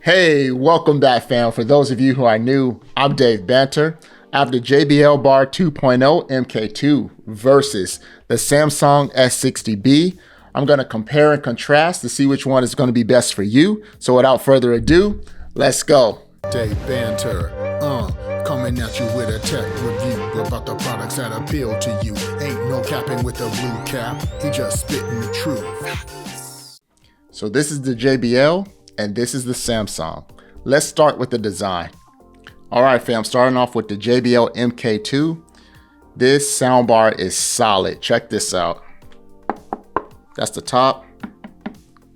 Hey, welcome back, fam. For those of you who are new, I'm Dave Banter. I have the JBL Bar 2.0 MK2 versus the Samsung S60B. I'm going to compare and contrast to see which one is going to be best for you. So without further ado, let's go. Dave Banter, coming at you with a tech review about the products that appeal to you. Ain't no capping with the blue cap, he just spitting the truth. So this is the JBL and this is the Samsung. Let's start with the design. All right, fam, starting off with the JBL MK2. This soundbar is solid. Check this out. That's the top,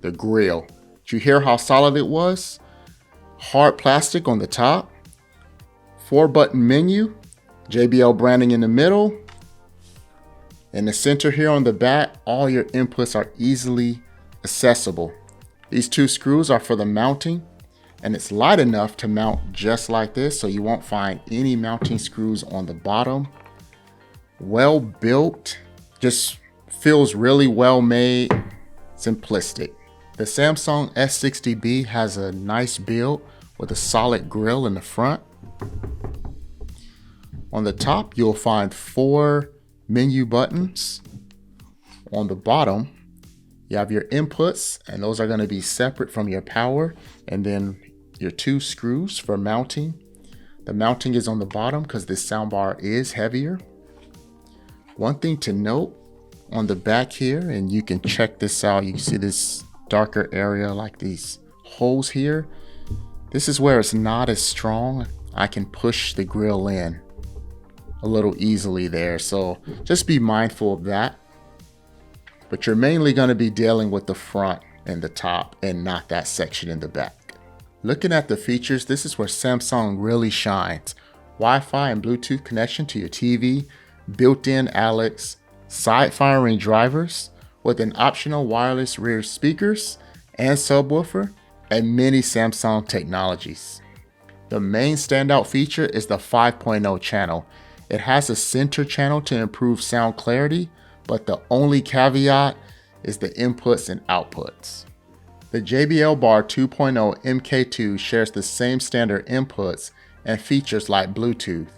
the grill. Did you hear how solid it was? Hard plastic on the top, 4-button menu, JBL branding in the middle. In the center here on the back, all your inputs are easily accessible. These two screws are for the mounting, and it's light enough to mount just like this, so you won't find any mounting screws on the bottom. Well built, just feels really well made, simplistic. The Samsung S60B has a nice build with a solid grille in the front. On the top, you'll find 4 menu buttons. On the bottom, you have your inputs, and those are going to be separate from your power, and then your 2 screws for mounting. The mounting is on the bottom because this soundbar is heavier. One thing to note on the back here, and you can check this out, you can see this darker area like these holes here. This is where it's not as strong. I can push the grill in a little easily there, so just be mindful of that. But you're mainly going to be dealing with the front and the top and not that section in the back. Looking at the features, this is where Samsung really shines. Wi-Fi and Bluetooth connection to your TV, built-in Alex, side firing drivers with an optional wireless rear speakers and subwoofer, and many Samsung technologies. The main standout feature is the 5.0 channel. It has a center channel to improve sound clarity, but the only caveat is the inputs and outputs. The JBL Bar 2.0 MK2 shares the same standard inputs and features like Bluetooth.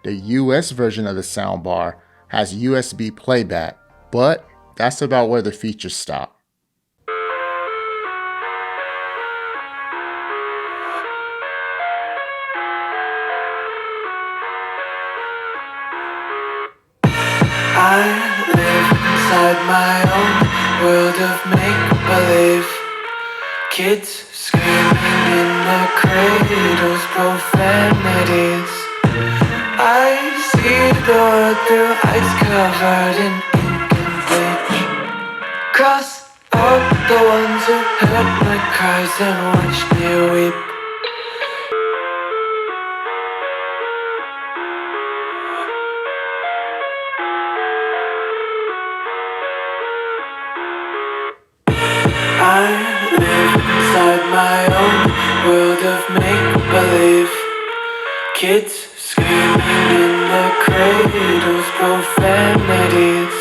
The US version of the soundbar has USB playback, but that's about where the features stop. I live inside my own world of make-believe. Kids screaming in their cradles, profanities. I see the world through ice covered in ink and bleach. Cross out the ones who heard my cries and watched me weep. I live inside my own world of make-believe. Kids screaming in their cradles, profanities.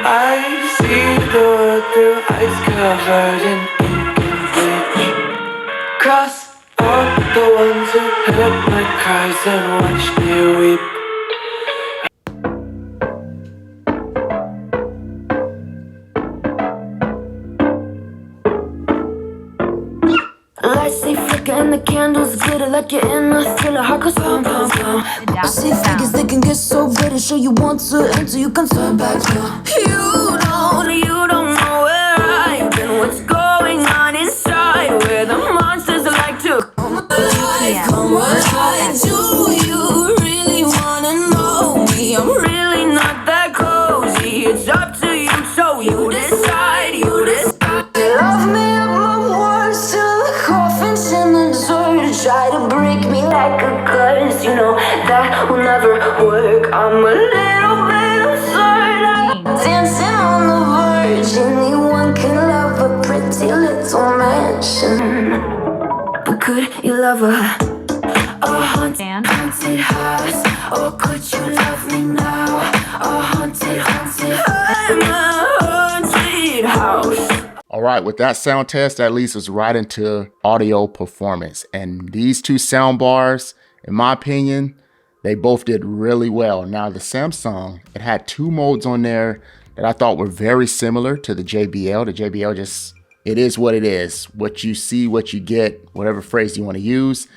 I see the world through ice covered in ink and bleach. Cross out the ones who heard my cries and watched me weep. Lights they flicker and the candles glitter like you're in a thriller. Heart goes boom, boom, boom. I see figures they can get so bitter. Sure you want to enter, you can turn back now. You don't know where I've been. What's going on inside? Where the monsters like to come alive, come alive. Do you really wanna know me? I'm really not that cozy. It's up to you, so you decide, you decide. Love me up my words till the coffin's in the dirt. Try to break me like a curse, you know that will never work. I'm a little bit absurd. I'm dancing on the verge. Anyone can love a pretty little mansion, but could you love a haunted house? Or could you love me now? A haunted house. I'm a haunted house. All right, with that sound test, that leads us right into audio performance. And these two sound bars, in my opinion, they both did really well. Now the Samsung, it had two modes on there that I thought were very similar to the JBL. The JBL just, it is what it is. What you see, what you get, whatever phrase you want to use.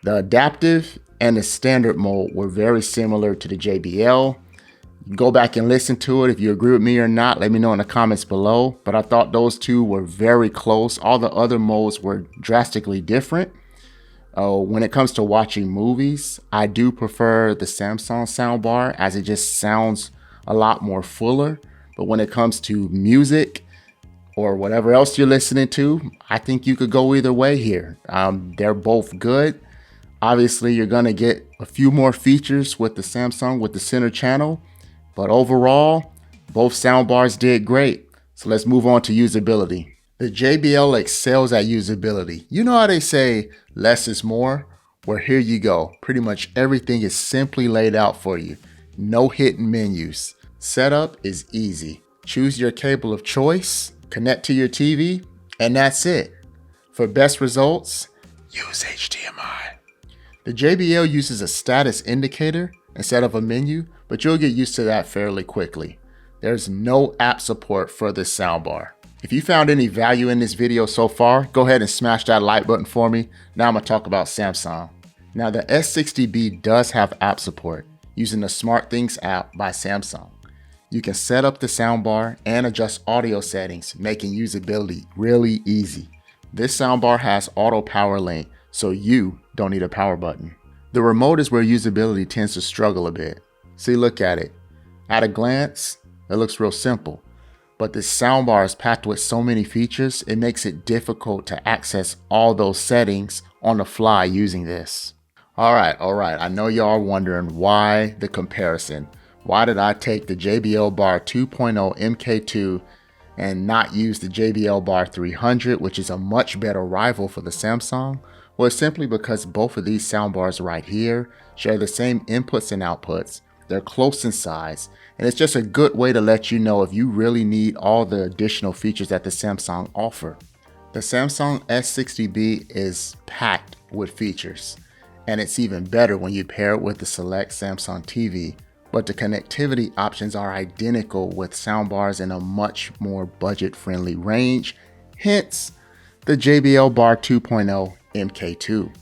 The adaptive and the standard mode were very similar to the JBL. You can go back and listen to it. If you agree with me or not, let me know in the comments below. But I thought those two were very close. All the other modes were drastically different. When it comes to watching movies, I do prefer the Samsung soundbar as it just sounds a lot more fuller. But when it comes to music or whatever else you're listening to, I think you could go either way here. They're both good. Obviously, you're going to get a few more features with the Samsung with the center channel. But overall, both soundbars did great. So let's move on to usability. The JBL excels at usability. You know how they say less is more? Well, here you go. Pretty much everything is simply laid out for you. No hidden menus. Setup is easy. Choose your cable of choice, connect to your TV, and that's it. For best results, use HDMI. The JBL uses a status indicator instead of a menu, but you'll get used to that fairly quickly. There's no app support for this soundbar. If you found any value in this video so far, go ahead and smash that like button for me. Now I'm gonna talk about Samsung. Now the S60B does have app support using the SmartThings app by Samsung. You can set up the soundbar and adjust audio settings, making usability really easy. This soundbar has auto power link, so you don't need a power button. The remote is where usability tends to struggle a bit. See, look at it. At a glance, it looks real simple. But this soundbar is packed with so many features, it makes it difficult to access all those settings on the fly using this. All right. I know y'all are wondering why the comparison. Why did I take the JBL Bar 2.0 MK2 and not use the JBL Bar 300, which is a much better rival for the Samsung? Well, it's simply because both of these soundbars right here share the same inputs and outputs. They're close in size, and it's just a good way to let you know if you really need all the additional features that the Samsung offer. The Samsung S60B is packed with features, and it's even better when you pair it with the select Samsung TV, but the connectivity options are identical with soundbars in a much more budget-friendly range, hence the JBL Bar 2.0 MK2.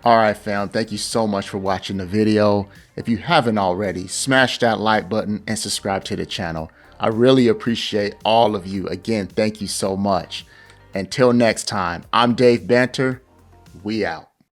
Alright fam, thank you so much for watching the video. If you haven't already, smash that like button and subscribe to the channel. I really appreciate all of you. Again, thank you so much. Until next time, I'm Dave Banter. We out.